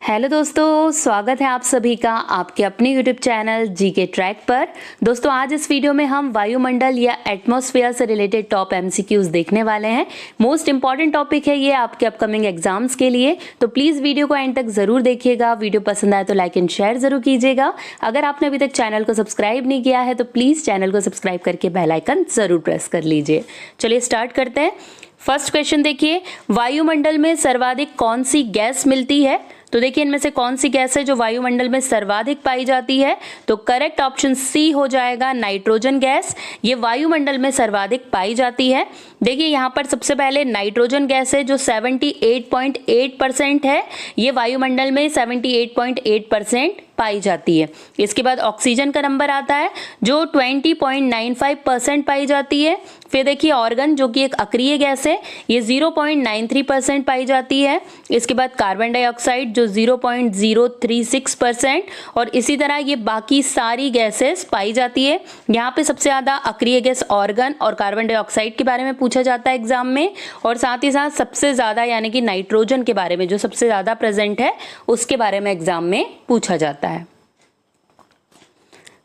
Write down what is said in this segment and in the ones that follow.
Hello दोस्तों, स्वागत है आप सभी का आपके अपने यूट्यूब चैनल जीके ट्रैक पर। दोस्तों आज इस वीडियो में हम वायुमंडल या एटमॉस्फेयर से रिलेटेड टॉप एमसीक्यूज देखने वाले हैं। मोस्ट इंपॉर्टेंट टॉपिक है ये आपके अपकमिंग एग्जाम्स के लिए, तो प्लीज़ वीडियो को एंड तक ज़रूर देखिएगा। वीडियो पसंद आए तो लाइक एंड शेयर ज़रूर कीजिएगा। अगर आपने अभी तक चैनल को सब्सक्राइब नहीं किया है तो प्लीज़ चैनल को सब्सक्राइब करके बेल आइकन ज़रूर प्रेस कर लीजिए। चलिए स्टार्ट करते हैं। फर्स्ट क्वेश्चन देखिए, वायुमंडल में सर्वाधिक कौन सी गैस मिलती है? तो देखिए इनमें से कौन सी गैस है जो वायुमंडल में सर्वाधिक पाई जाती है? तो करेक्ट ऑप्शन सी हो जाएगा, नाइट्रोजन गैस। ये वायुमंडल में सर्वाधिक पाई जाती है। देखिए यहाँ पर सबसे पहले नाइट्रोजन गैस है जो 78.8% है। ये वायुमंडल में 78.8% पाई जाती है। इसके बाद ऑक्सीजन का नंबर आता है जो 20.95% पाई जाती है। फिर देखिए ऑर्गन जो कि एक अक्रिय गैस है, ये 0.93% पाई जाती है। इसके बाद कार्बन डाइऑक्साइड जो 0.036% और इसी तरह ये बाकी सारी गैसेस पाई जाती है। यहाँ पे सबसे ज्यादा अक्रिय गैस ऑर्गन और कार्बन डाइऑक्साइड के बारे में पूछा जाता है एग्जाम में, और साथ ही साथ सबसे ज्यादा यानी कि नाइट्रोजन के बारे में जो सबसे ज्यादा प्रेजेंट है उसके बारे में एग्जाम में पूछा जाता है।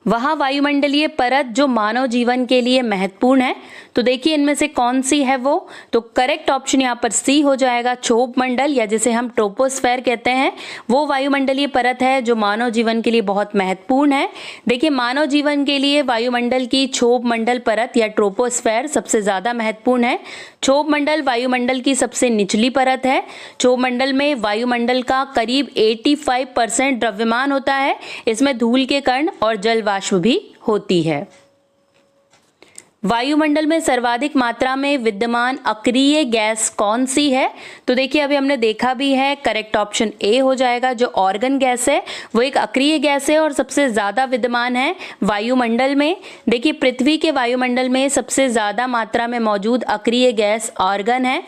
वह वायुमंडलीय परत जो मानव जीवन के लिए महत्वपूर्ण है, तो देखिए इनमें से कौन सी है वो? तो करेक्ट ऑप्शन यहाँ पर सी हो जाएगा, क्षोभ मंडल या जिसे हम ट्रोपोस्फेयर कहते हैं। वो वायुमंडलीय परत है जो मानव जीवन के लिए बहुत महत्वपूर्ण है। देखिए मानव जीवन के लिए वायुमंडल की क्षोभ मंडल परत या ट्रोपोस्फेयर सबसे ज्यादा महत्वपूर्ण है। क्षोभ मंडल वायुमंडल की सबसे निचली परत है। क्षोभ मंडल में वायुमंडल का करीब 85% द्रव्यमान होता है। इसमें धूल के कण और जल वाष्प भी होती है। वायुमंडल में सर्वाधिक मात्रा में विद्यमान अक्रिय गैस कौन सी है? तो देखिए अभी हमने देखा भी है, करेक्ट ऑप्शन ए हो जाएगा। जो ऑर्गन गैस है वो एक अक्रिय गैस है और सबसे ज्यादा विद्यमान है वायुमंडल में। देखिए पृथ्वी के वायुमंडल में सबसे ज्यादा मात्रा में मौजूद अक्रिय गैस आर्गन है।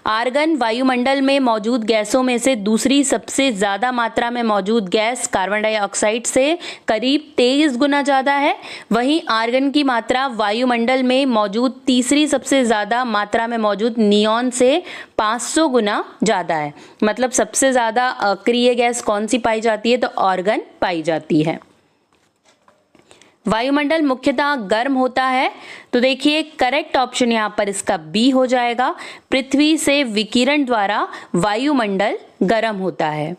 आर्गन वायुमंडल में मौजूद गैसों में से दूसरी सबसे ज्यादा मात्रा में मौजूद गैस कार्बन डाइऑक्साइड से करीब 23 गुना ज्यादा है। वहीं आर्गन की मात्रा वायुमंडल में मौजूद तीसरी सबसे ज्यादा मात्रा में मौजूद नियॉन से 500 गुना ज्यादा है। मतलब सबसे ज्यादा अक्रिय गैस कौन सी पाई जाती है? तो आर्गन पाई जाती है। वायुमंडल मुख्यतः गर्म होता है, तो देखिए करेक्ट ऑप्शन यहाँ पर इसका बी हो जाएगा। पृथ्वी से विकिरण द्वारा वायुमंडल गर्म होता है।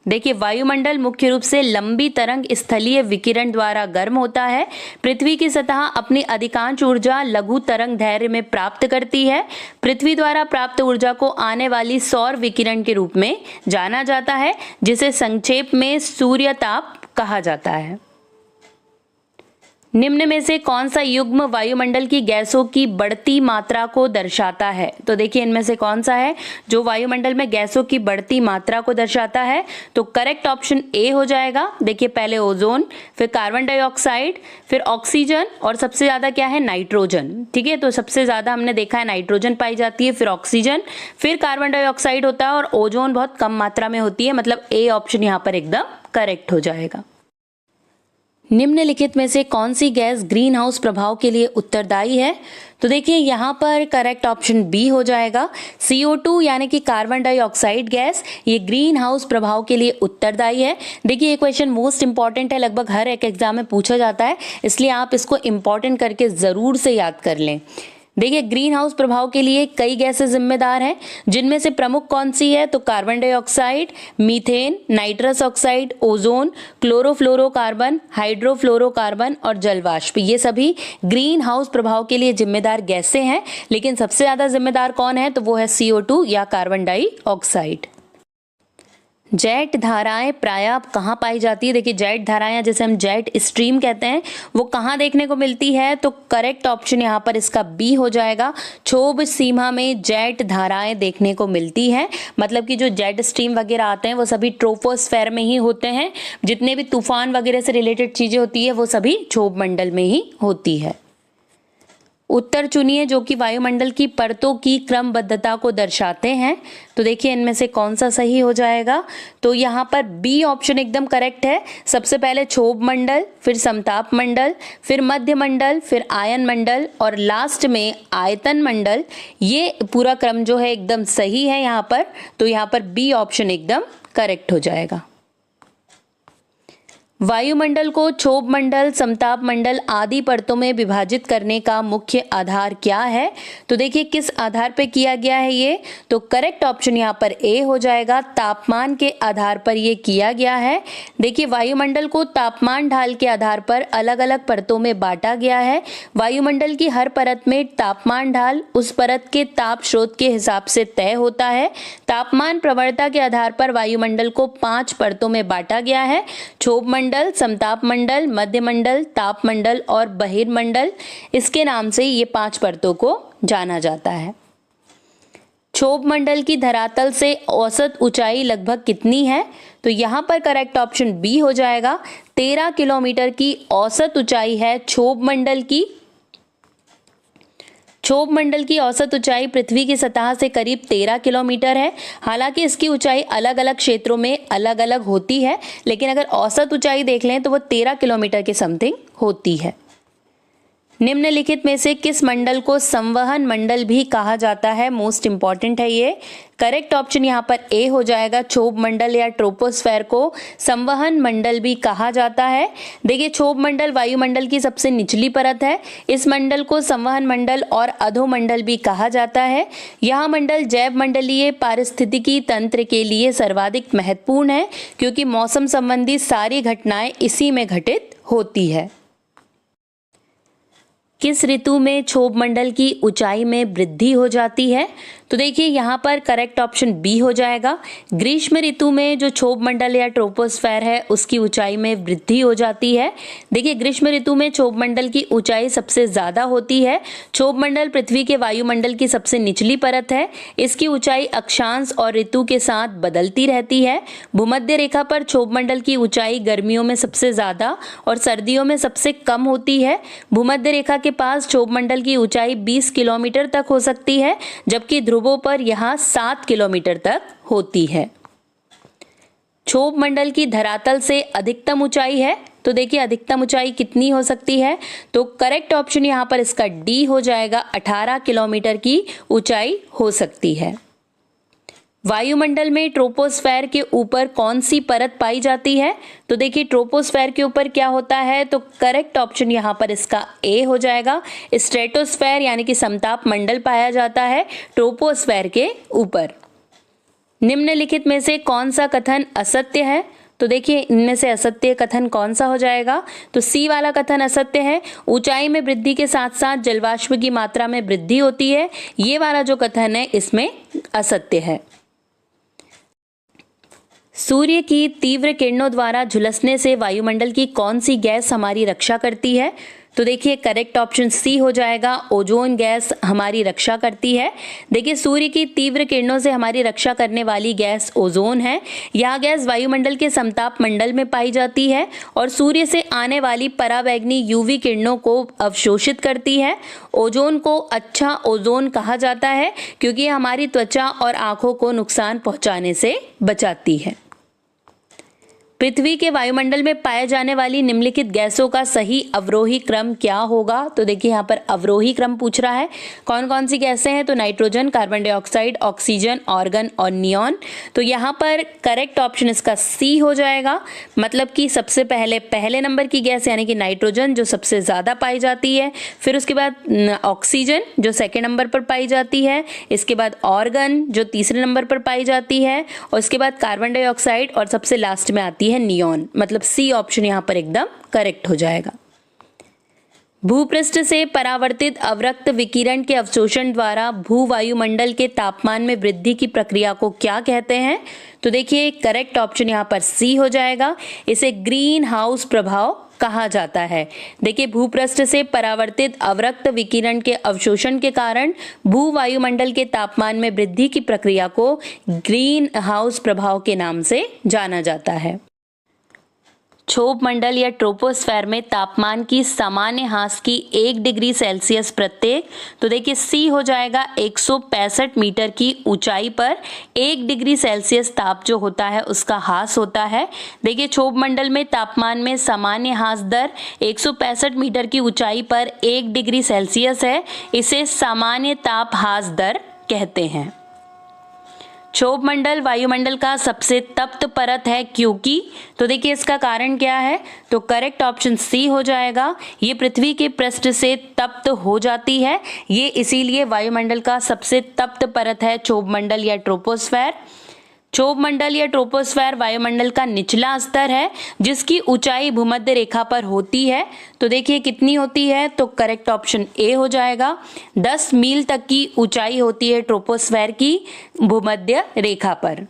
देखिए वायुमंडल मुख्य रूप से लंबी तरंग स्थलीय विकिरण द्वारा गर्म होता है। पृथ्वी की सतह अपनी अधिकांश ऊर्जा लघु तरंग दैर्घ्य में प्राप्त करती है। पृथ्वी द्वारा प्राप्त ऊर्जा को आने वाली सौर विकिरण के रूप में जाना जाता है, जिसे संक्षेप में सूर्यताप कहा जाता है। निम्न में से कौन सा युग्म वायुमंडल की गैसों की बढ़ती मात्रा को दर्शाता है? तो देखिए इनमें से कौन सा है जो वायुमंडल में गैसों की बढ़ती मात्रा को दर्शाता है? तो करेक्ट ऑप्शन ए हो जाएगा। देखिए पहले ओजोन, फिर कार्बन डाइऑक्साइड, फिर ऑक्सीजन और सबसे ज्यादा क्या है? नाइट्रोजन। ठीक है, तो सबसे ज्यादा हमने देखा है नाइट्रोजन पाई जाती है, फिर ऑक्सीजन, फिर कार्बन डाइऑक्साइड होता है और ओजोन बहुत कम मात्रा में होती है। मतलब ए ऑप्शन यहाँ पर एकदम करेक्ट हो जाएगा। निम्नलिखित में से कौन सी गैस ग्रीन हाउस प्रभाव के लिए उत्तरदायी है? तो देखिए यहाँ पर करेक्ट ऑप्शन बी हो जाएगा। CO2 यानी कि कार्बन डाइऑक्साइड गैस, ये ग्रीन हाउस प्रभाव के लिए उत्तरदायी है। देखिए ये क्वेश्चन मोस्ट इंपॉर्टेंट है, लगभग हर एक एग्जाम में पूछा जाता है, इसलिए आप इसको इंपॉर्टेंट करके जरूर से याद कर लें। देखिए ग्रीन हाउस प्रभाव के लिए कई गैसें जिम्मेदार हैं, जिनमें से प्रमुख कौन सी है? तो carbon dioxide, methane, nitrous oxide, ozone, chlorofluorocarbon, hydrofluorocarbon और जलवाष्प। ये सभी ग्रीन हाउस प्रभाव के लिए जिम्मेदार गैसें हैं, लेकिन सबसे ज्यादा जिम्मेदार कौन है? तो वो है CO2 या कार्बन डाइऑक्साइड। जेट धाराएं प्रायः कहाँ पाई जाती है? देखिए जेट धाराएं जैसे हम जेट स्ट्रीम कहते हैं, वो कहाँ देखने को मिलती है? तो करेक्ट ऑप्शन यहाँ पर इसका बी हो जाएगा। क्षोभ सीमा में जेट धाराएं देखने को मिलती है। मतलब कि जो जेट स्ट्रीम वगैरह आते हैं वो सभी ट्रोपोस्फेयर में ही होते हैं। जितने भी तूफान वगैरह से रिलेटेड चीजें होती है वो सभी क्षोभ मंडल में ही होती है। उत्तर चुनिए जो कि वायुमंडल की परतों की क्रमबद्धता को दर्शाते हैं। तो देखिए इनमें से कौन सा सही हो जाएगा? तो यहाँ पर बी ऑप्शन एकदम करेक्ट है। सबसे पहले क्षोभ मंडल, फिर समताप मंडल, फिर मध्य मंडल, फिर आयन मंडल और लास्ट में आयतन मंडल। ये पूरा क्रम जो है एकदम सही है यहाँ पर। तो यहाँ पर बी ऑप्शन एकदम करेक्ट हो जाएगा। वायुमंडल को क्षोभ मंडल, समताप मंडल आदि परतों में विभाजित करने का मुख्य आधार क्या है? तो देखिए किस आधार पे किया गया है ये, तो करेक्ट ऑप्शन यहाँ पर ए हो जाएगा, तापमान के आधार पर ये किया गया है। देखिए वायुमंडल को तापमान ढाल के आधार पर अलग अलग परतों में बांटा गया है। वायुमंडल की हर परत में तापमान ढाल उस परत के ताप स्रोत के हिसाब से तय होता है। तापमान प्रवणता के आधार पर वायुमंडल को 5 परतों में बांटा गया है, क्षोभ मंडल, समताप मंडल, मध्य मंडल, ताप मंडल और बहिर्मंडल। इसके नाम से ये 5 परतों को जाना जाता है। क्षोभ मंडल की धरातल से औसत ऊंचाई लगभग कितनी है? तो यहाँ पर करेक्ट ऑप्शन बी हो जाएगा, 13 किलोमीटर की औसत ऊंचाई है क्षोभ मंडल की। क्षोभ मंडल की औसत ऊंचाई पृथ्वी की सतह से करीब 13 किलोमीटर है। हालांकि इसकी ऊंचाई अलग अलग क्षेत्रों में अलग अलग होती है, लेकिन अगर औसत ऊंचाई देख लें तो वो 13 किलोमीटर के समथिंग होती है। निम्नलिखित में से किस मंडल को संवहन मंडल भी कहा जाता है? मोस्ट इंपॉर्टेंट है ये। करेक्ट ऑप्शन यहाँ पर ए हो जाएगा, क्षोभ मंडल या ट्रोपोस्फेयर को संवहन मंडल भी कहा जाता है। देखिए क्षोभ मंडल वायुमंडल की सबसे निचली परत है। इस मंडल को संवहन मंडल और अधोमंडल भी कहा जाता है। यह मंडल जैव मंडलीय पारिस्थितिकी तंत्र के लिए सर्वाधिक महत्वपूर्ण है, क्योंकि मौसम संबंधी सारी घटनाएं इसी में घटित होती है। किस ऋतु में क्षोभ मंडल की ऊंचाई में वृद्धि हो जाती है? तो देखिए यहाँ पर करेक्ट ऑप्शन बी हो जाएगा, ग्रीष्म ऋतु में जो क्षोभ मंडल या ट्रोपोस्फेयर है उसकी ऊंचाई में वृद्धि हो जाती है। देखिए ग्रीष्म ऋतु में क्षोभ मंडल की ऊंचाई सबसे ज्यादा होती है। क्षोभ मंडल पृथ्वी के वायुमंडल की सबसे निचली परत है। इसकी ऊंचाई अक्षांश और ऋतु के साथ बदलती रहती है। भूमध्य रेखा पर क्षोभ मंडल की ऊंचाई गर्मियों में सबसे ज्यादा और सर्दियों में सबसे कम होती है। भूमध्य रेखा के पास क्षोभ मंडल की ऊंचाई 20 किलोमीटर तक हो सकती है, जबकि ध्रुवों पर यहां 7 किलोमीटर तक होती है। क्षोभ मंडल की धरातल से अधिकतम ऊंचाई है, तो देखिए अधिकतम ऊंचाई कितनी हो सकती है? तो करेक्ट ऑप्शन यहां पर इसका डी हो जाएगा, 18 किलोमीटर की ऊंचाई हो सकती है। वायुमंडल में ट्रोपोस्फेयर के ऊपर कौन सी परत पाई जाती है? तो देखिए ट्रोपोस्फेयर के ऊपर क्या होता है, तो करेक्ट ऑप्शन यहाँ पर इसका ए हो जाएगा, स्ट्रेटोस्फेयर यानी कि समताप मंडल पाया जाता है ट्रोपोस्फेयर के ऊपर। निम्नलिखित में से कौन सा कथन असत्य है? तो देखिए इनमें से असत्य कथन कौन सा हो जाएगा? तो सी वाला कथन असत्य है, ऊंचाई में वृद्धि के साथ साथ जलवाष्प की मात्रा में वृद्धि होती है। ये वाला जो कथन है इसमें असत्य है। सूर्य की तीव्र किरणों द्वारा झुलसने से वायुमंडल की कौन सी गैस हमारी रक्षा करती है? तो देखिए करेक्ट ऑप्शन सी हो जाएगा, ओजोन गैस हमारी रक्षा करती है। देखिए सूर्य की तीव्र किरणों से हमारी रक्षा करने वाली गैस ओजोन है। यह गैस वायुमंडल के समताप मंडल में पाई जाती है और सूर्य से आने वाली पराबैंगनी यूवी किरणों को अवशोषित करती है। ओजोन को अच्छा ओजोन कहा जाता है क्योंकि यह हमारी त्वचा और आंखों को नुकसान पहुंचाने से बचाती है। पृथ्वी के वायुमंडल में पाए जाने वाली निम्नलिखित गैसों का सही अवरोही क्रम क्या होगा? तो देखिए यहाँ पर अवरोही क्रम पूछ रहा है। कौन कौन सी गैसें हैं? तो nitrogen, carbon dioxide, oxygen, argon और नियॉन। तो यहाँ पर करेक्ट ऑप्शन इसका सी हो जाएगा, मतलब कि सबसे पहले नंबर की गैस यानी कि नाइट्रोजन जो सबसे ज्यादा पाई जाती है, फिर उसके बाद ऑक्सीजन जो सेकेंड नंबर पर पाई जाती है, इसके बाद आर्गन जो तीसरे नंबर पर पाई जाती है और इसके बाद कार्बन डाइऑक्साइड और सबसे लास्ट में आती है नियॉन। मतलब सी ऑप्शन यहां पर एकदम करेक्ट हो जाएगा। भूपृष्ठ से परावर्तित अवरक्त विकिरण के अवशोषण द्वारा भूवायुमंडल के तापमान में वृद्धि की प्रक्रिया को क्या कहते हैं? तो देखिए करेक्ट ऑप्शन यहां पर सी हो जाएगा, इसे ग्रीन हाउस प्रभाव कहा जाता है। देखिए भूपृष्ठ से परावर्तित अवरक्त विकिरण के अवशोषण के कारण भूवायुमंडल के तापमान में वृद्धि की प्रक्रिया को ग्रीन हाउस प्रभाव के नाम से जाना जाता है। क्षोभ मंडल या ट्रोपोस्फेयर में तापमान की सामान्य ह्रास की 1 डिग्री सेल्सियस प्रत्येक, तो देखिए सी हो जाएगा 165 मीटर की ऊंचाई पर 1 डिग्री सेल्सियस ताप जो होता है उसका ह्रास होता है। देखिए क्षोभ मंडल में तापमान में सामान्य ह्रास दर 165 मीटर की ऊंचाई पर 1 डिग्री सेल्सियस है। इसे सामान्य ताप ह्रास दर कहते हैं। क्षोभ मंडल वायुमंडल का सबसे तप्त परत है क्योंकि, तो देखिए इसका कारण क्या है, तो करेक्ट ऑप्शन सी हो जाएगा। ये पृथ्वी के पृष्ठ से तप्त हो जाती है, ये इसीलिए वायुमंडल का सबसे तप्त परत है क्षोभ मंडल या ट्रोपोस्फेयर। क्षोभ मंडल या ट्रोपोस्फेयर वायुमंडल का निचला स्तर है जिसकी ऊंचाई भूमध्य रेखा पर होती है। तो देखिए कितनी होती है, तो करेक्ट ऑप्शन ए हो जाएगा। 10 मील तक की ऊंचाई होती है ट्रोपोस्फेयर की भूमध्य रेखा पर।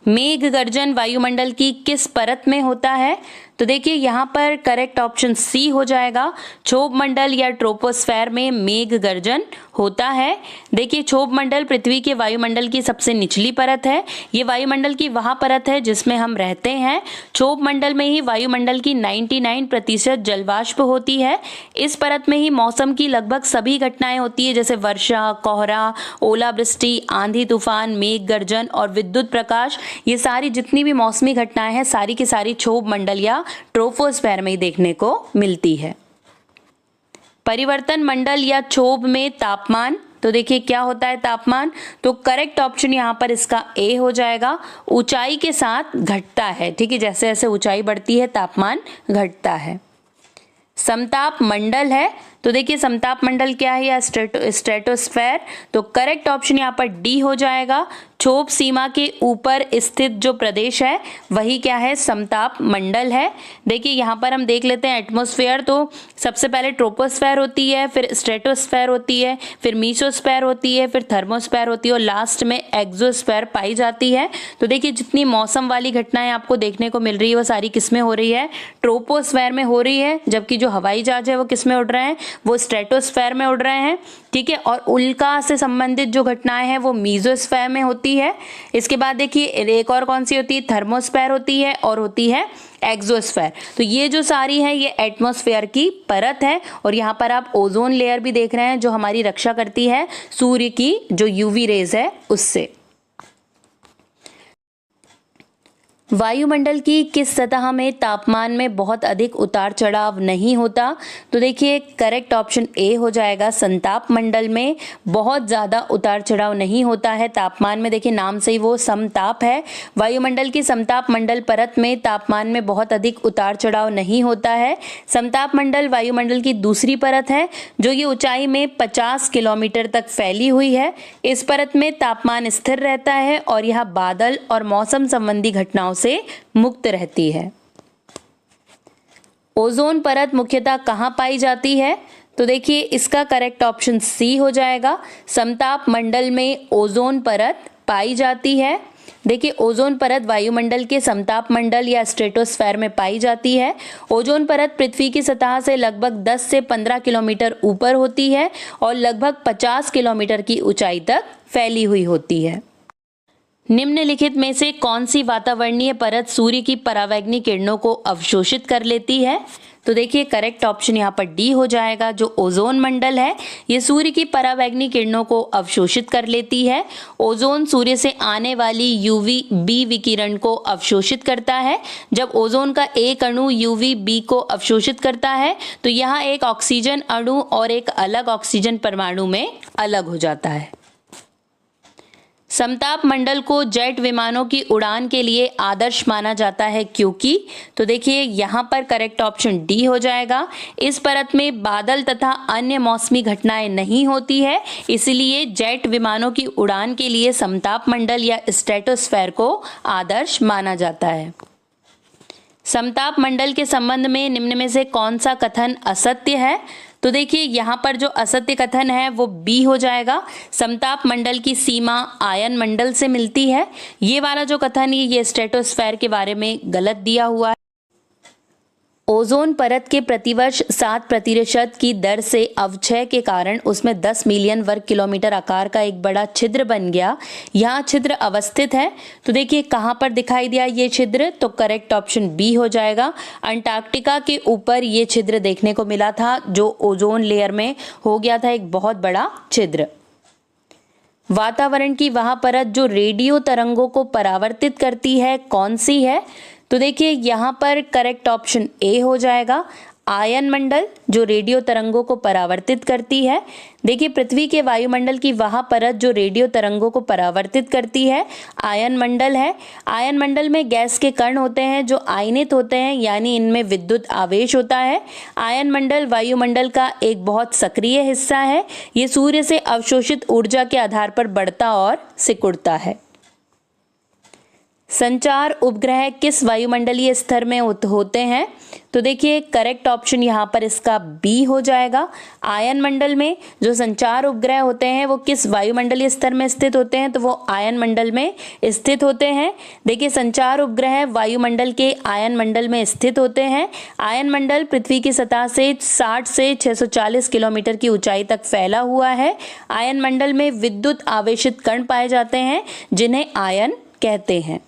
मेघ गर्जन वायुमंडल की किस परत में होता है, तो देखिए यहाँ पर करेक्ट ऑप्शन सी हो जाएगा। क्षोभ मंडल या ट्रोपोस्फेयर में मेघ गर्जन होता है। देखिए क्षोभ मंडल पृथ्वी के वायुमंडल की सबसे निचली परत है, ये वायुमंडल की वह परत है जिसमें हम रहते हैं। क्षोभ मंडल में ही वायुमंडल की 99% जलवाष्प होती है। इस परत में ही मौसम की लगभग सभी घटनाएं होती है, जैसे वर्षा, कोहरा, ओलावृष्टि, आंधी तूफान, मेघ गर्जन और विद्युत प्रकाश। ये सारी जितनी भी मौसमी घटनाएं हैं सारी की सारी क्षोभ मंडल या ट्रोपोस्फेयर में ही देखने को मिलती है। परिवर्तन मंडल या क्षोभ में तापमान, तो देखिए क्या होता है तापमान, तो करेक्ट ऑप्शन यहाँ पर इसका ए हो जाएगा। ऊंचाई के साथ घटता है, ठीक है, जैसे जैसे ऊंचाई बढ़ती है तापमान घटता है। समताप मंडल है, तो देखिए समताप मंडल क्या है, या स्ट्रेटोस्फेयर, तो करेक्ट ऑप्शन यहाँ पर डी हो जाएगा। क्षोभ सीमा के ऊपर स्थित जो प्रदेश है वही क्या है, समताप मंडल है। देखिए यहाँ पर हम देख लेते हैं एटमॉस्फेयर, तो सबसे पहले ट्रोपोस्फेयर होती है, फिर स्ट्रेटोस्फेयर होती है, फिर मीसोस्फेयर होती है, फिर थर्मोस्फेयर होती है और लास्ट में एक्सोस्फेयर पाई जाती है। तो देखिए जितनी मौसम वाली घटनाएं आपको देखने को मिल रही है वो सारी किस में हो रही है, ट्रोपोस्फेयर में हो रही है, जबकि जो हवाई जहाज है वो किस में उड़ रहे हैं, वो स्ट्रेटोस्फेयर में उड़ रहे हैं, ठीक है। और उल्का से संबंधित जो घटनाएं हैं वो मीसोस्फेयर में होती है। इसके बाद देखिए एक और कौन सी होती है, थर्मोस्फेयर होती है और होती है एक्सोस्फेयर। तो ये जो सारी है ये एटमॉस्फेयर की परत है। और यहाँ पर आप ओजोन लेयर भी देख रहे हैं जो हमारी रक्षा करती है सूर्य की जो यूवी रेज है उससे। वायुमंडल की किस सतह में तापमान में बहुत अधिक उतार चढ़ाव नहीं होता, तो देखिए करेक्ट ऑप्शन ए हो जाएगा। संताप मंडल में बहुत ज़्यादा उतार चढ़ाव नहीं होता है तापमान में, देखिए नाम से ही वो समताप है। वायुमंडल की समताप मंडल परत में तापमान में बहुत अधिक उतार चढ़ाव नहीं होता है। समताप मंडल वायुमंडल की दूसरी परत है जो ये ऊंचाई में 50 किलोमीटर तक फैली हुई है। इस परत में तापमान स्थिर रहता है और यह बादल और मौसम संबंधी घटनाओं से मुक्त रहती है। ओजोन परत मुख्यतः कहां पाई जाती है, तो देखिए इसका करेक्ट ऑप्शन सी हो जाएगा। समताप मंडल में ओजोन परत पाई जाती है। देखिए ओजोन परत वायुमंडल के समताप मंडल या स्ट्रेटोस्फेयर में पाई जाती है। ओजोन परत पृथ्वी की सतह से लगभग 10 से 15 किलोमीटर ऊपर होती है और लगभग 50 किलोमीटर की ऊंचाई तक फैली हुई होती है। निम्नलिखित में से कौन सी वातावरणीय परत सूर्य की परावैंगनी किरणों को अवशोषित कर लेती है, तो देखिए करेक्ट ऑप्शन यहाँ पर डी हो जाएगा। जो ओजोन मंडल है ये सूर्य की परावैंगनी किरणों को अवशोषित कर लेती है। ओजोन सूर्य से आने वाली यूवी बी विकिरण को अवशोषित करता है। जब ओजोन का एक अणु यूवी बी को अवशोषित करता है तो यहाँ एक ऑक्सीजन अणु और एक अलग ऑक्सीजन परमाणु में अलग हो जाता है। समताप मंडल को जेट विमानों की उड़ान के लिए आदर्श माना जाता है क्योंकि, तो देखिए यहाँ पर करेक्ट ऑप्शन डी हो जाएगा। इस परत में बादल तथा अन्य मौसमी घटनाएं नहीं होती है, इसलिए जेट विमानों की उड़ान के लिए समताप मंडल या स्ट्रेटोस्फेयर को आदर्श माना जाता है। समताप मंडल के संबंध में निम्न में से कौन सा कथन असत्य है, तो देखिए यहाँ पर जो असत्य कथन है वो बी हो जाएगा। समताप मंडल की सीमा आयन मंडल से मिलती है। ये वाला जो कथन है ये स्ट्रेटोस्फेयर के बारे में गलत दिया हुआ है। ओजोन परत के प्रतिवर्ष 7% की दर से अवक्षय के कारण उसमें 10 मिलियन वर्ग किलोमीटर आकार का एक बड़ा छिद्र बन गया। यहाँ छिद्र अवस्थित है, तो देखिए कहाँ पर दिखाई दिया ये छिद्र, तो करेक्ट ऑप्शन बी हो जाएगा। अंटार्कटिका के ऊपर ये छिद्र देखने को मिला था जो ओजोन लेयर में हो गया था एक बहुत बड़ा छिद्र। वातावरण की वह परत जो रेडियो तरंगों को परावर्तित करती है कौन सी है, तो देखिए यहाँ पर करेक्ट ऑप्शन ए हो जाएगा। आयन मंडल जो रेडियो तरंगों को परावर्तित करती है। देखिए पृथ्वी के वायुमंडल की वह परत जो रेडियो तरंगों को परावर्तित करती है आयन मंडल है। आयन मंडल में गैस के कण होते हैं जो आयनित होते हैं, यानी इनमें विद्युत आवेश होता है। आयन मंडल वायुमंडल का एक बहुत सक्रिय हिस्सा है। ये सूर्य से अवशोषित ऊर्जा के आधार पर बढ़ता और सिकुड़ता है। संचार उपग्रह किस वायुमंडलीय स्तर में होते हैं? तो देखिए करेक्ट ऑप्शन यहाँ पर इसका बी हो जाएगा। आयन मंडल में जो संचार उपग्रह होते हैं वो किस वायुमंडलीय स्तर में स्थित होते हैं? तो वो आयन मंडल में स्थित होते हैं। देखिए संचार उपग्रह वायुमंडल के आयन मंडल में स्थित होते हैं। आयन मंडल पृथ्वी की सतह से 60 से 640 किलोमीटर की ऊंचाई तक फैला हुआ है। आयन मंडल में विद्युत आवेशित कण पाए जाते हैं जिन्हें आयन कहते हैं।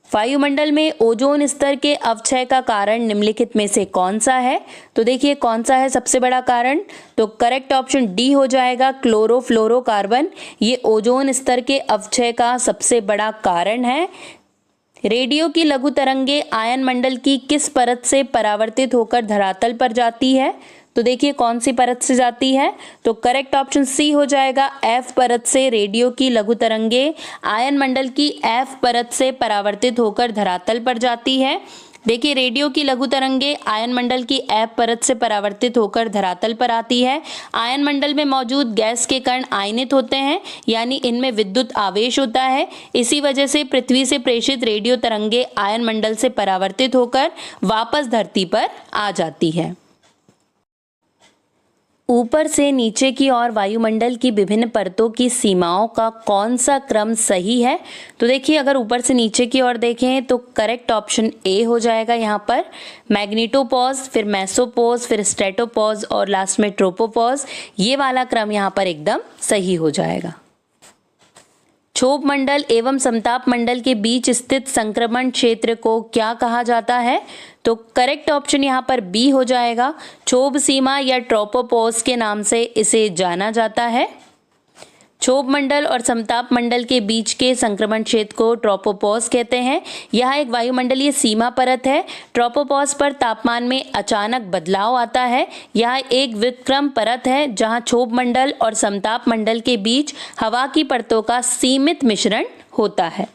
वायुमंडल में ओजोन स्तर के अवक्षय का कारण निम्नलिखित में से कौन सा है? तो देखिए कौन सा है सबसे बड़ा कारण? तो करेक्ट ऑप्शन डी हो जाएगा, क्लोरोफ्लोरोकार्बन। ये ओजोन स्तर के अवक्षय का सबसे बड़ा कारण है। रेडियो की लघु तरंगे आयन मंडल की किस परत से परावर्तित होकर धरातल पर जाती है? तो देखिए कौन सी परत से जाती है? तो करेक्ट ऑप्शन सी हो जाएगा, एफ परत से रेडियो की लघु तरंगे आयन मंडल की एफ परत से परावर्तित होकर धरातल पर जाती है। देखिए रेडियो की लघु तरंगे आयन मंडल की एफ परत से परावर्तित होकर धरातल पर आती है। आयन मंडल में मौजूद गैस के कण आयनित होते हैं, यानी इनमें विद्युत आवेश होता है। इसी वजह से पृथ्वी से प्रेषित रेडियो तरंगे आयन मंडल से परावर्तित होकर वापस धरती पर आ जाती है। ऊपर से नीचे की ओर वायुमंडल की विभिन्न परतों की सीमाओं का कौन सा क्रम सही है? तो देखिए अगर ऊपर से नीचे की ओर देखें तो करेक्ट ऑप्शन ए हो जाएगा। यहाँ पर मैग्नेटोपॉज, फिर मेसोपॉज, फिर स्ट्रेटोपॉज और लास्ट में ट्रोपोपॉज, ये वाला क्रम यहाँ पर एकदम सही हो जाएगा। क्षोभ मंडल एवं समताप मंडल के बीच स्थित संक्रमण क्षेत्र को क्या कहा जाता है? तो करेक्ट ऑप्शन यहाँ पर बी हो जाएगा, क्षोभ सीमा या ट्रोपोपॉज के नाम से इसे जाना जाता है। क्षोभ मंडल और समताप मंडल के बीच के संक्रमण क्षेत्र को ट्रोपोपॉज कहते हैं। यह एक वायुमंडलीय सीमा परत है। ट्रोपोपॉज पर तापमान में अचानक बदलाव आता है। यह एक व्युत्क्रम परत है जहां क्षोभ मंडल और समताप मंडल के बीच हवा की परतों का सीमित मिश्रण होता है।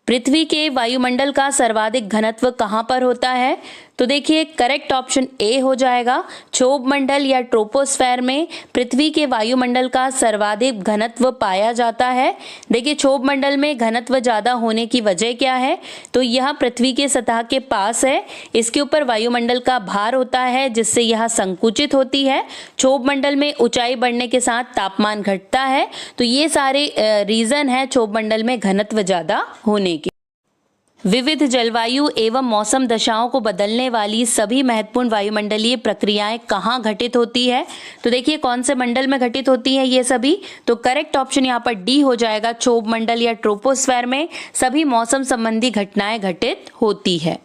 पृथ्वी के वायुमंडल का सर्वाधिक घनत्व कहां पर होता है? तो देखिए करेक्ट ऑप्शन ए हो जाएगा, क्षोभ मंडल या ट्रोपोस्फेयर में पृथ्वी के वायुमंडल का सर्वाधिक घनत्व पाया जाता है। देखिए क्षोभ मंडल में घनत्व ज्यादा होने की वजह क्या है? तो यह पृथ्वी के सतह के पास है। इसके ऊपर वायुमंडल का भार होता है जिससे यह संकुचित होती है। क्षोभ मंडल में ऊंचाई बढ़ने के साथ तापमान घटता है। तो ये सारे रीजन है क्षोभ मंडल में घनत्व ज्यादा होने के। विविध जलवायु एवं मौसम दशाओं को बदलने वाली सभी महत्वपूर्ण वायुमंडलीय प्रक्रियाएं कहाँ घटित होती है? तो देखिए कौन से मंडल में घटित होती है ये सभी? तो करेक्ट ऑप्शन यहाँ पर डी हो जाएगा, क्षोभ मंडल या ट्रोपोस्फेयर में सभी मौसम संबंधी घटनाएं घटित होती है।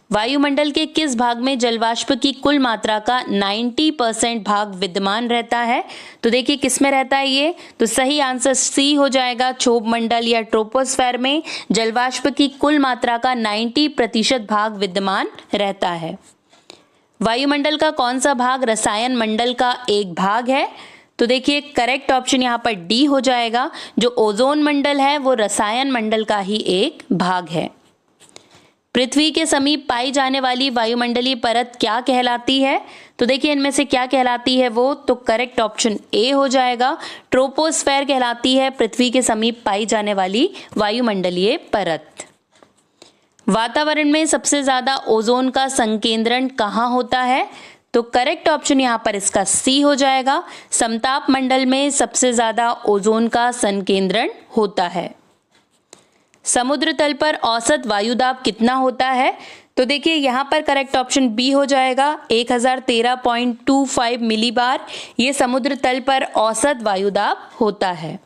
वायुमंडल के किस भाग में जलवाष्प की कुल मात्रा का 90% भाग विद्यमान रहता है? तो देखिए किस में रहता है ये? तो सही आंसर सी हो जाएगा, क्षोभ मंडल या ट्रोपोस्फेयर में जलवाष्प की कुल मात्रा का 90% भाग विद्यमान रहता है। वायुमंडल का कौन सा भाग रसायन मंडल का एक भाग है? तो देखिए करेक्ट ऑप्शन यहाँ पर डी हो जाएगा, जो ओजोन मंडल है वो रसायन मंडल का ही एक भाग है। पृथ्वी के समीप पाई जाने वाली वायुमंडलीय परत क्या कहलाती है? तो देखिए इनमें से क्या कहलाती है वो? तो करेक्ट ऑप्शन ए हो जाएगा, ट्रोपोस्फेयर कहलाती है पृथ्वी के समीप पाई जाने वाली वायुमंडलीय परत। वातावरण में सबसे ज्यादा ओजोन का संकेंद्रण कहाँ होता है? तो करेक्ट ऑप्शन यहाँ पर इसका सी हो जाएगा, समताप मंडल में सबसे ज्यादा ओजोन का संकेंद्रण होता है। समुद्र तल पर औसत वायुदाब कितना होता है? तो देखिए यहाँ पर करेक्ट ऑप्शन बी हो जाएगा, 1013.25 मिलीबार ये समुद्र तल पर औसत वायुदाब होता है।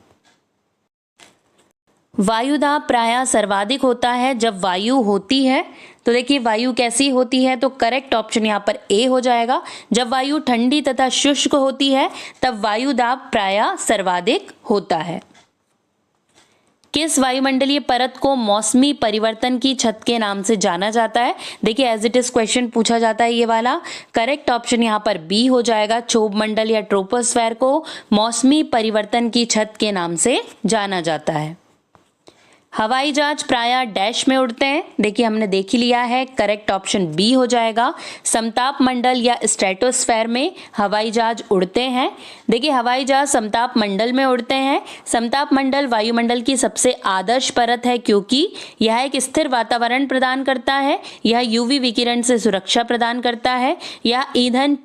वायुदाब प्रायः सर्वाधिक होता है जब वायु होती है। तो देखिए वायु कैसी होती है? तो करेक्ट ऑप्शन यहाँ पर ए हो जाएगा, जब वायु ठंडी तथा शुष्क होती है तब वायुदाब प्रायः सर्वाधिक होता है। किस वायुमंडलीय परत को मौसमी परिवर्तन की छत के नाम से जाना जाता है? देखिए एज इट इज क्वेश्चन पूछा जाता है ये वाला। करेक्ट ऑप्शन यहाँ पर बी हो जाएगा। क्षोभ मंडल या ट्रोपोस्फेयर को मौसमी परिवर्तन की छत के नाम से जाना जाता है। हवाई जहाज प्रायः डैश में उड़ते हैं। देखिए हमने देख ही लिया है, करेक्ट ऑप्शन बी हो जाएगा। समताप मंडल या स्ट्रेटोस्फेयर में हवाई जहाज उड़ते हैं। देखिए हवाई जहाज समताप मंडल में उड़ते हैं। समताप मंडल वायुमंडल की सबसे आदर्श परत है क्योंकि यह एक स्थिर वातावरण प्रदान करता है, यह यूवी विकिरण से सुरक्षा प्रदान करता है, यह ईंधन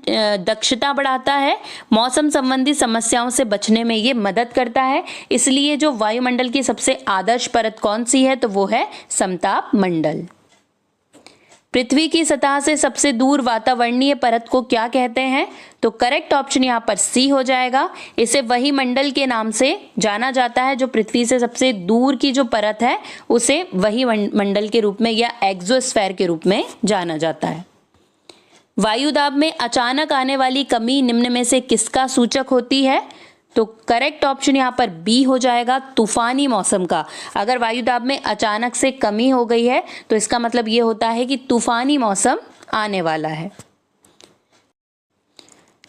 दक्षता बढ़ाता है, मौसम संबंधी समस्याओं से बचने में ये मदद करता है। इसलिए जो वायुमंडल की सबसे आदर्श परत कौन सी है? तो वो है समताप मंडल। पृथ्वी की सतह से सबसे दूर वातावरणीय परत को क्या कहते हैं? तो करेक्ट ऑप्शन यहाँ पर सी हो जाएगा। इसे वही मंडल के नाम से जाना जाता है जो पृथ्वी से सबसे दूर की जो परत है उसे वही मंडल के रूप में या एक्सोस्फेयर के रूप में जाना जाता है। वायुदाब में अचानक आने वाली कमी निम्न में से किसका सूचक होती है? तो करेक्ट ऑप्शन यहाँ पर बी हो जाएगा, तूफानी मौसम का। अगर वायुदाब में अचानक से कमी हो गई है तो इसका मतलब ये होता है कि तूफानी मौसम आने वाला है।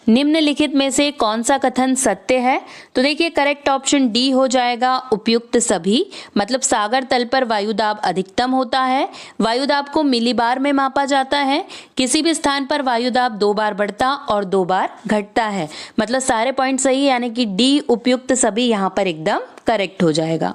निम्नलिखित में से कौन सा कथन सत्य है? तो देखिए करेक्ट ऑप्शन डी हो जाएगा, उपयुक्त सभी। मतलब सागर तल पर वायुदाब अधिकतम होता है, वायुदाब को मिलीबार में मापा जाता है, किसी भी स्थान पर वायुदाब 2 बार बढ़ता और 2 बार घटता है। मतलब सारे पॉइंट सही, यानी कि डी उपयुक्त सभी यहाँ पर एकदम करेक्ट हो जाएगा।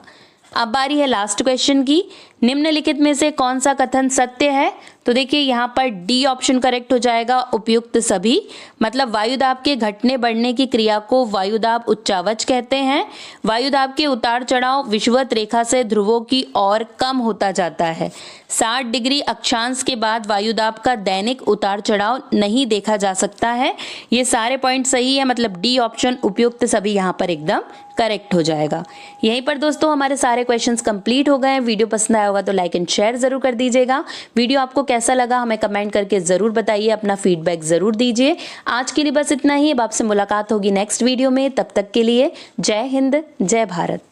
अब बारी है लास्ट क्वेश्चन की। निम्नलिखित में से कौन सा कथन सत्य है? तो देखिए यहाँ पर डी ऑप्शन करेक्ट हो जाएगा, उपयुक्त सभी। मतलब वायुदाब के घटने बढ़ने की क्रिया को वायुदाब उच्चावच कहते हैं। वायुदाब के उतार चढ़ाव विषुवत रेखा से ध्रुवों की ओर कम होता जाता है। 60 डिग्री अक्षांश के बाद वायुदाब का दैनिक उतार चढ़ाव नहीं देखा जा सकता है। ये सारे पॉइंट सही है, मतलब डी ऑप्शन उपयुक्त सभी यहाँ पर एकदम करेक्ट हो जाएगा। यहीं पर दोस्तों हमारे सारे क्वेश्चंस कंप्लीट हो गए हैं। वीडियो पसंद आया होगा तो लाइक एंड शेयर जरूर कर दीजिएगा। वीडियो आपको कैसा लगा हमें कमेंट करके जरूर बताइए, अपना फीडबैक जरूर दीजिए। आज के लिए बस इतना ही। अब आपसे मुलाकात होगी नेक्स्ट वीडियो में। तब तक के लिए जय हिंद, जय भारत।